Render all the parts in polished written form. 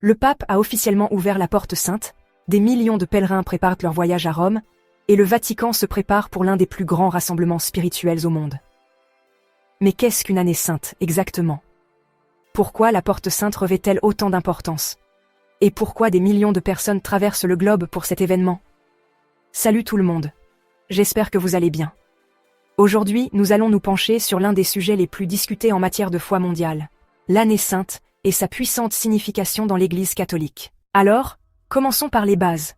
Le pape a officiellement ouvert la porte sainte, des millions de pèlerins préparent leur voyage à Rome, et le Vatican se prépare pour l'un des plus grands rassemblements spirituels au monde. Mais qu'est-ce qu'une année sainte, exactement? Pourquoi la porte sainte revêt-elle autant d'importance? Et pourquoi des millions de personnes traversent le globe pour cet événement? Salut tout le monde. J'espère que vous allez bien. Aujourd'hui, nous allons nous pencher sur l'un des sujets les plus discutés en matière de foi mondiale, l'année sainte et sa puissante signification dans l'Église catholique. Alors, commençons par les bases.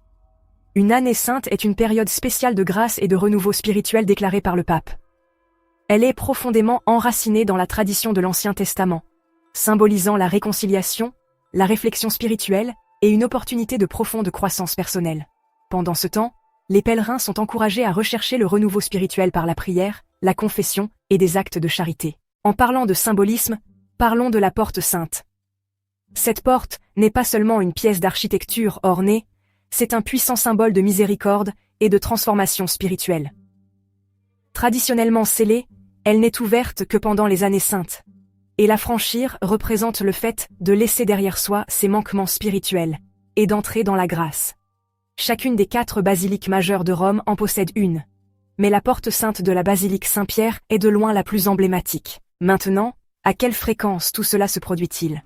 Une année sainte est une période spéciale de grâce et de renouveau spirituel déclarée par le pape. Elle est profondément enracinée dans la tradition de l'Ancien Testament, symbolisant la réconciliation, la réflexion spirituelle et une opportunité de profonde croissance personnelle. Pendant ce temps, les pèlerins sont encouragés à rechercher le renouveau spirituel par la prière, la confession et des actes de charité. En parlant de symbolisme, parlons de la porte sainte. Cette porte n'est pas seulement une pièce d'architecture ornée, c'est un puissant symbole de miséricorde et de transformation spirituelle. Traditionnellement scellée, elle n'est ouverte que pendant les années saintes. Et la franchir représente le fait de laisser derrière soi ses manquements spirituels et d'entrer dans la grâce. Chacune des 4 basiliques majeures de Rome en possède une. Mais la porte sainte de la basilique Saint-Pierre est de loin la plus emblématique. Maintenant, à quelle fréquence tout cela se produit-il?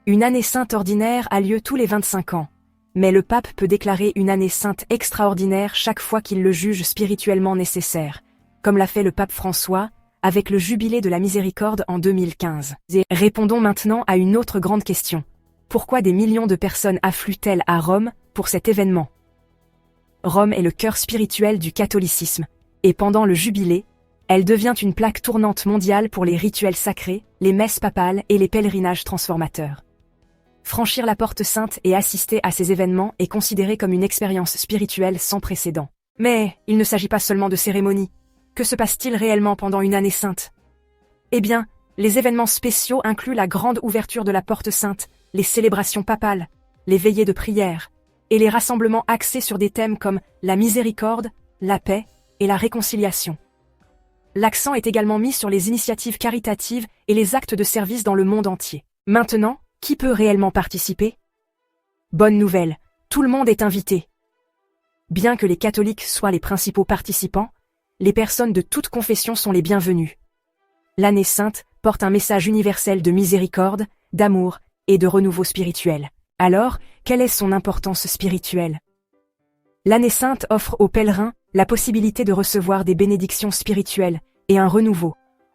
Une année sainte ordinaire a lieu tous les 25 ans. Mais le pape peut déclarer une année sainte extraordinaire chaque fois qu'il le juge spirituellement nécessaire, comme l'a fait le pape François, avec le jubilé de la miséricorde en 2015. Et répondons maintenant à une autre grande question. Pourquoi des millions de personnes affluent-elles à Rome pour cet événement? Rome est le cœur spirituel du catholicisme, et pendant le jubilé, elle devient une plaque tournante mondiale pour les rituels sacrés, les messes papales et les pèlerinages transformateurs. Franchir la porte sainte et assister à ces événements est considéré comme une expérience spirituelle sans précédent. Mais il ne s'agit pas seulement de cérémonies. Que se passe-t-il réellement pendant une année sainte? Eh bien, les événements spéciaux incluent la grande ouverture de la porte sainte, les célébrations papales, les veillées de prière, et les rassemblements axés sur des thèmes comme la miséricorde, la paix et la réconciliation. L'accent est également mis sur les initiatives caritatives et les actes de service dans le monde entier. Maintenant, qui peut réellement participer? Bonne nouvelle, tout le monde est invité. Bien que les catholiques soient les principaux participants, les personnes de toute confession sont les bienvenues. L'année sainte porte un message universel de miséricorde, d'amour et de renouveau spirituel. Alors, quelle est son importance spirituelle? L'année sainte offre aux pèlerins la possibilité de recevoir des bénédictions spirituelles et un renouveau,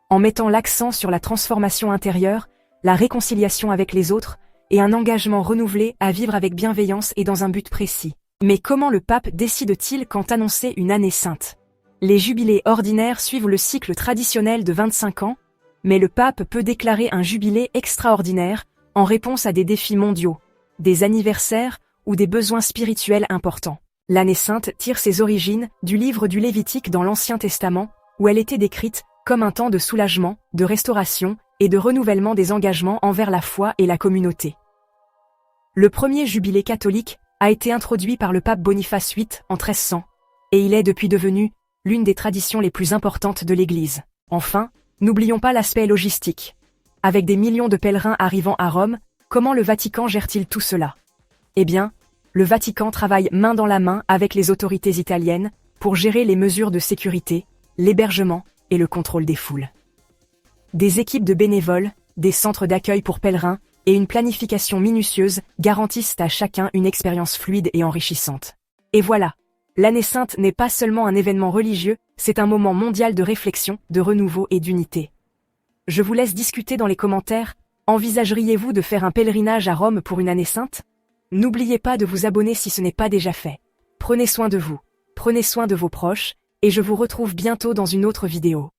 en mettant l'accent sur la transformation intérieure, la réconciliation avec les autres et un engagement renouvelé à vivre avec bienveillance et dans un but précis. Mais comment le pape décide-t-il quand annoncer une année sainte? Les jubilés ordinaires suivent le cycle traditionnel de 25 ans, mais le pape peut déclarer un jubilé extraordinaire en réponse à des défis mondiaux, des anniversaires ou des besoins spirituels importants. L'année sainte tire ses origines du livre du Lévitique dans l'Ancien Testament, où elle était décrite comme un temps de soulagement, de restauration et de renouvellement des engagements envers la foi et la communauté. Le premier jubilé catholique a été introduit par le pape Boniface VIII en 1300, et il est depuis devenu l'une des traditions les plus importantes de l'Église. Enfin, n'oublions pas l'aspect logistique. Avec des millions de pèlerins arrivant à Rome, comment le Vatican gère-t-il tout cela? Eh bien, le Vatican travaille main dans la main avec les autorités italiennes pour gérer les mesures de sécurité, l'hébergement et le contrôle des foules. Des équipes de bénévoles, des centres d'accueil pour pèlerins et une planification minutieuse garantissent à chacun une expérience fluide et enrichissante. Et voilà, l'année sainte n'est pas seulement un événement religieux, c'est un moment mondial de réflexion, de renouveau et d'unité. Je vous laisse discuter dans les commentaires. Envisageriez-vous de faire un pèlerinage à Rome pour une année sainte? N'oubliez pas de vous abonner si ce n'est pas déjà fait. Prenez soin de vous, prenez soin de vos proches, et je vous retrouve bientôt dans une autre vidéo.